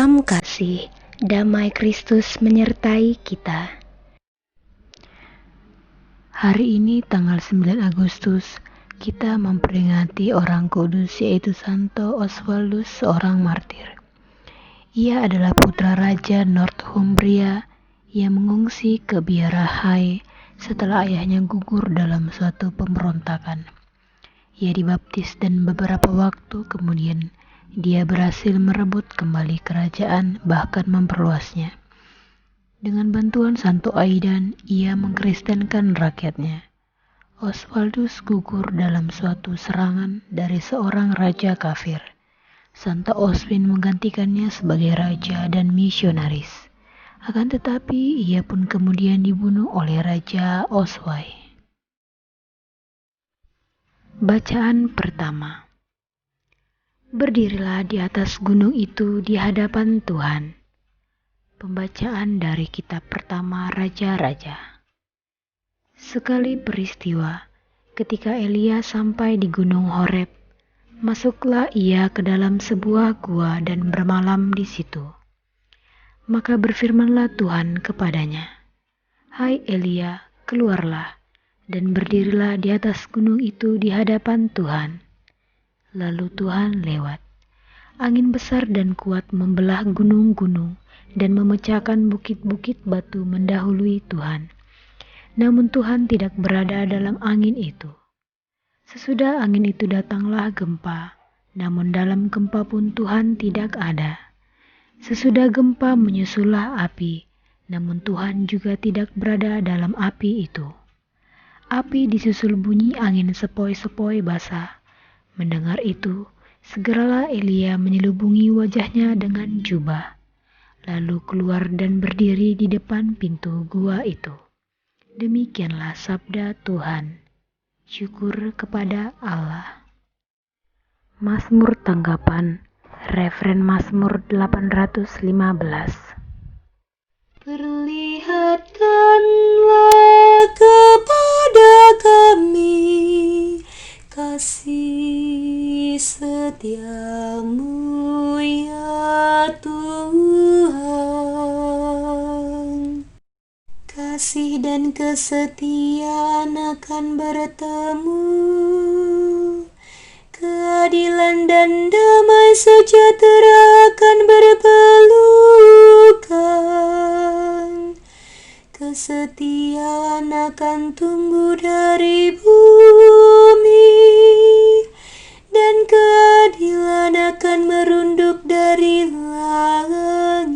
Salam kasih, damai Kristus menyertai kita. Hari ini tanggal 9 Agustus, kita memperingati orang kudus yaitu Santo Oswaldus, seorang martir. Ia adalah putra Raja Northumbria yang mengungsi ke biara Hai setelah ayahnya gugur dalam suatu pemberontakan. Ia dibaptis dan beberapa waktu kemudian dia berhasil merebut kembali kerajaan, bahkan memperluasnya. Dengan bantuan Santo Aidan, ia mengkristenkan rakyatnya. Oswaldus gugur dalam suatu serangan dari seorang raja kafir. Santo Oswin menggantikannya sebagai raja dan misionaris. Akan tetapi, ia pun kemudian dibunuh oleh Raja Oswai. Bacaan pertama. Berdirilah di atas gunung itu di hadapan Tuhan. Pembacaan dari kitab pertama Raja-Raja. Sekali peristiwa, ketika Elia sampai di gunung Horeb, masuklah ia ke dalam sebuah gua dan bermalam di situ. Maka berfirmanlah Tuhan kepadanya, "Hai Elia, keluarlah, dan berdirilah di atas gunung itu di hadapan Tuhan." Lalu Tuhan lewat. Angin besar dan kuat membelah gunung-gunung dan memecahkan bukit-bukit batu mendahului Tuhan. Namun Tuhan tidak berada dalam angin itu. Sesudah angin itu datanglah gempa, namun dalam gempa pun Tuhan tidak ada. Sesudah gempa menyusullah api, namun Tuhan juga tidak berada dalam api itu. Api disusul bunyi angin sepoi-sepoi basah. Mendengar itu, segeralah Elia menyelubungi wajahnya dengan jubah, lalu keluar dan berdiri di depan pintu gua itu. Demikianlah sabda Tuhan. Syukur kepada Allah. Mazmur tanggapan, referen Mazmur 815. Perlihatkanlah kepada kami kasih setiamu ya Tuhan. Kasih dan kesetiaan akan bertemu, keadilan dan damai sejahtera akan berpelukan. Kesetiaan akan tumbuh dari bumi, dan keadilan akan merunduk dari langit.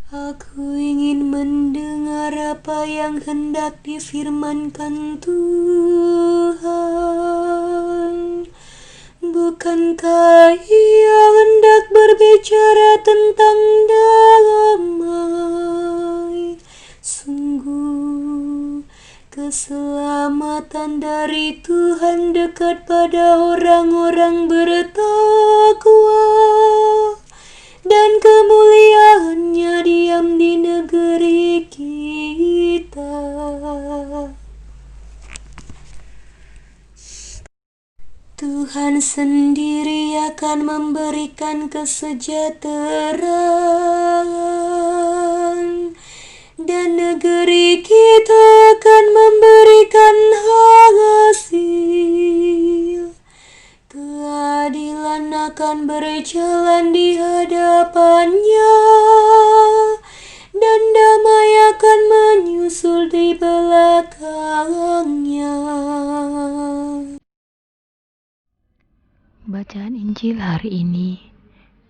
Aku ingin mendengar apa yang hendak difirmankan Tuhan. Bukankah Ia hendak berbicara tentang damai? Sungguh, keselamatan dari Tuhan dekat pada orang-orang bertakwa, dan kemuliaannya diam di negeri kita. Tuhan sendiri akan memberikan kesejahteraan, dan negeri kita akan memberikan hasil. Keadilan akan berjalan di hadapannya, dan damai akan menyusul di belakangnya. Bacaan Injil hari ini.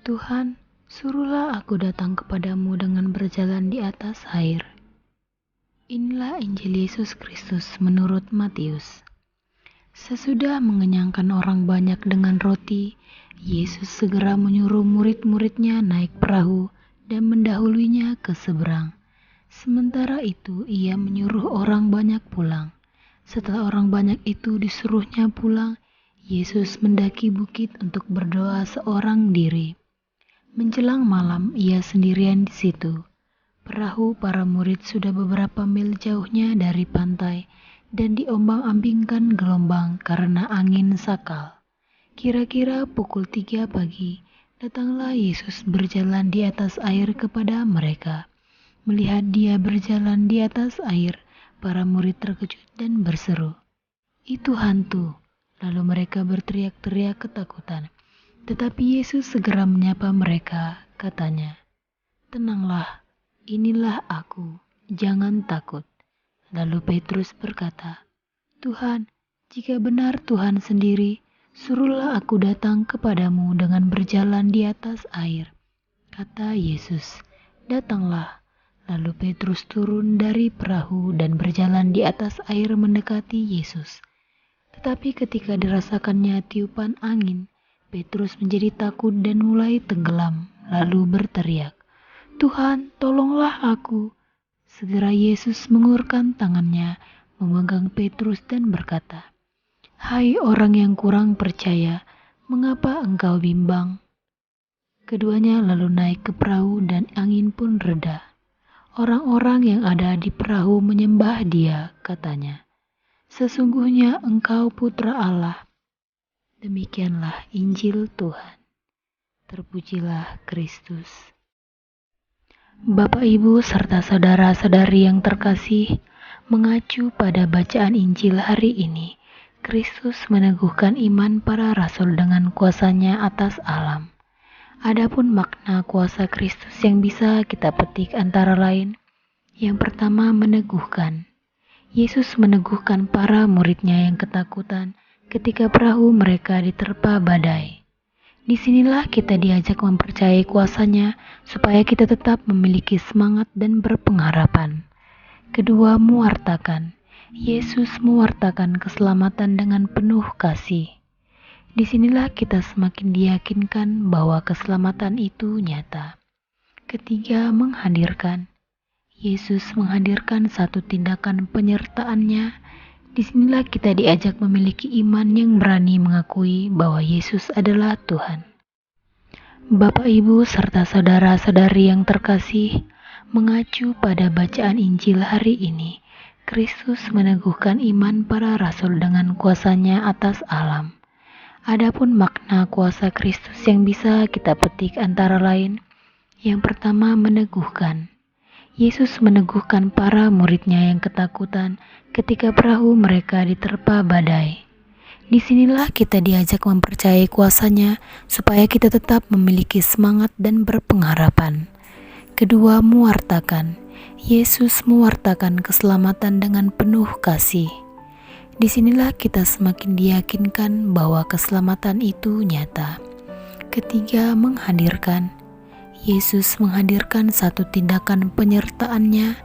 Tuhan, suruhlah aku datang kepadamu dengan berjalan di atas air. Inilah Injil Yesus Kristus menurut Matius. Sesudah mengenyangkan orang banyak dengan roti, Yesus segera menyuruh murid-muridnya naik perahu dan mendahulunya ke seberang. Sementara itu ia menyuruh orang banyak pulang. Setelah orang banyak itu disuruhnya pulang, Yesus mendaki bukit untuk berdoa seorang diri. Menjelang malam ia sendirian di situ. Perahu para murid sudah beberapa mil jauhnya dari pantai dan diombang-ambingkan gelombang karena angin sakal. Kira-kira pukul 3 pagi, Datanglah Yesus berjalan di atas air kepada mereka. Melihat dia berjalan di atas air, para murid terkejut dan berseru, "Itu hantu!" Lalu mereka berteriak-teriak ketakutan. Tetapi Yesus segera menyapa mereka, katanya, "Tenanglah, inilah aku, jangan takut." Lalu Petrus berkata, "Tuhan, jika benar Tuhan sendiri, suruhlah aku datang kepadamu dengan berjalan di atas air." Kata Yesus, "Datanglah." Lalu Petrus turun dari perahu dan berjalan di atas air mendekati Yesus. Tetapi ketika dirasakannya tiupan angin, Petrus menjadi takut dan mulai tenggelam, lalu berteriak, "Tuhan, tolonglah aku." Segera Yesus mengulurkan tangannya, memegang Petrus dan berkata, "Hai orang yang kurang percaya, mengapa engkau bimbang?" Keduanya lalu naik ke perahu dan angin pun reda. Orang-orang yang ada di perahu menyembah Dia, katanya, "Sesungguhnya Engkau Putra Allah." Demikianlah Injil Tuhan. Terpujilah Kristus. Bapak, Ibu, serta saudara-saudari yang terkasih, mengacu pada bacaan Injil hari ini, Kristus meneguhkan iman para rasul dengan kuasanya atas alam. Adapun makna kuasa Kristus yang bisa kita petik antara lain, yang pertama meneguhkan. Yesus meneguhkan para muridnya yang ketakutan ketika perahu mereka diterpa badai. Disinilah kita diajak mempercayai kuasanya supaya kita tetap memiliki semangat dan berpengharapan. Kedua, mewartakan. Yesus mewartakan keselamatan dengan penuh kasih. Disinilah kita semakin diyakinkan bahwa keselamatan itu nyata. Ketiga, menghadirkan. Yesus menghadirkan satu tindakan penyertaannya. Disinilah kita diajak memiliki iman yang berani mengakui bahwa Yesus adalah Tuhan. Bapak, Ibu, serta saudara-saudari yang terkasih, mengacu pada bacaan Injil hari ini, Kristus meneguhkan iman para rasul dengan kuasanya atas alam. Adapun makna kuasa Kristus yang bisa kita petik antara lain, yang pertama meneguhkan. Yesus meneguhkan para muridnya yang ketakutan ketika perahu mereka diterpa badai. Disinilah kita diajak mempercayai kuasanya supaya kita tetap memiliki semangat dan berpengharapan. Kedua, mewartakan. Yesus mewartakan keselamatan dengan penuh kasih. Disinilah kita semakin diyakinkan bahwa keselamatan itu nyata. Ketiga, menghadirkan. Yesus menghadirkan satu tindakan penyertaannya.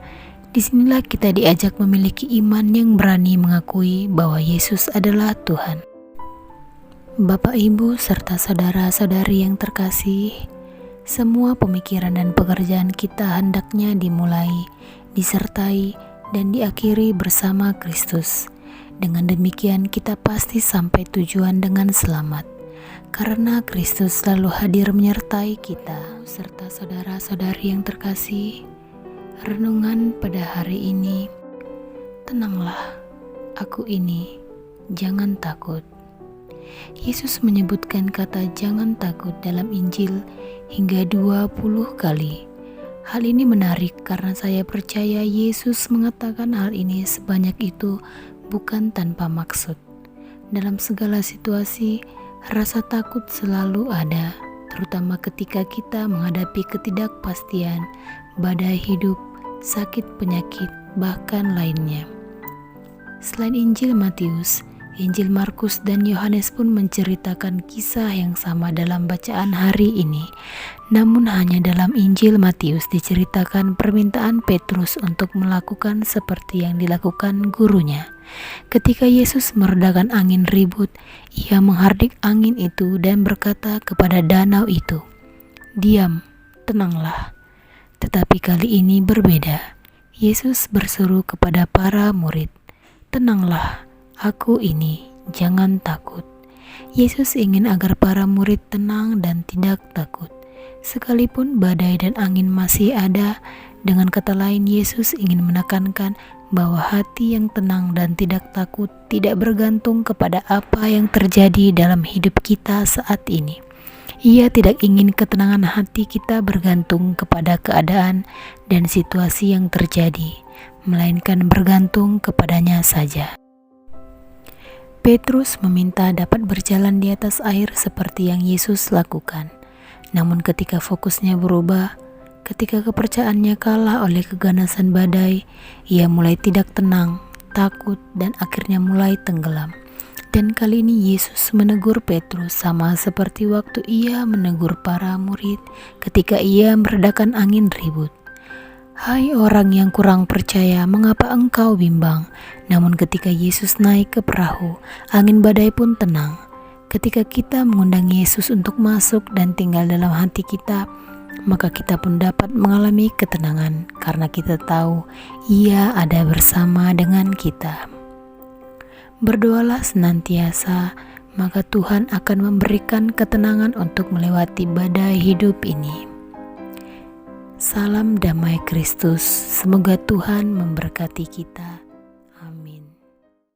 Disinilah kita diajak memiliki iman yang berani mengakui bahwa Yesus adalah Tuhan. Bapak, Ibu, serta saudara-saudari yang terkasih, semua pemikiran dan pekerjaan kita hendaknya dimulai, disertai, dan diakhiri bersama Kristus. Dengan demikian kita pasti sampai tujuan dengan selamat. Karena Kristus selalu hadir menyertai kita, serta saudara-saudari yang terkasih, renungan pada hari ini, tenanglah, aku ini, jangan takut. Yesus menyebutkan kata jangan takut dalam Injil hingga 20 kali. Hal ini menarik karena saya percaya Yesus mengatakan hal ini sebanyak itu bukan tanpa maksud. Dalam segala situasi, rasa takut selalu ada, terutama ketika kita menghadapi ketidakpastian, badai hidup, sakit penyakit, bahkan lainnya. Selain Injil Matius, Injil Markus dan Yohanes pun menceritakan kisah yang sama dalam bacaan hari ini. Namun hanya dalam Injil Matius diceritakan permintaan Petrus untuk melakukan seperti yang dilakukan gurunya. Ketika Yesus meredakan angin ribut, Ia menghardik angin itu dan berkata kepada danau itu, "Diam, tenanglah." Tetapi kali ini berbeda. Yesus berseru kepada para murid, "Tenanglah, aku ini, jangan takut." Yesus ingin agar para murid tenang dan tidak takut. Sekalipun badai dan angin masih ada, dengan kata lain Yesus ingin menekankan bahwa hati yang tenang dan tidak takut tidak bergantung kepada apa yang terjadi dalam hidup kita saat ini. Ia tidak ingin ketenangan hati kita bergantung kepada keadaan dan situasi yang terjadi, melainkan bergantung kepadanya saja. Petrus meminta dapat berjalan di atas air seperti yang Yesus lakukan. Namun ketika fokusnya berubah, ketika kepercayaannya kalah oleh keganasan badai, ia mulai tidak tenang, takut, dan akhirnya mulai tenggelam. Dan kali ini Yesus menegur Petrus sama seperti waktu ia menegur para murid ketika ia meredakan angin ribut. Hai orang yang kurang percaya, mengapa engkau bimbang? Namun ketika Yesus naik ke perahu, angin badai pun tenang. Ketika kita mengundang Yesus untuk masuk dan tinggal dalam hati kita, maka kita pun dapat mengalami ketenangan karena kita tahu Ia ada bersama dengan kita. Berdoalah senantiasa, maka Tuhan akan memberikan ketenangan untuk melewati badai hidup ini. Salam damai Kristus, semoga Tuhan memberkati kita.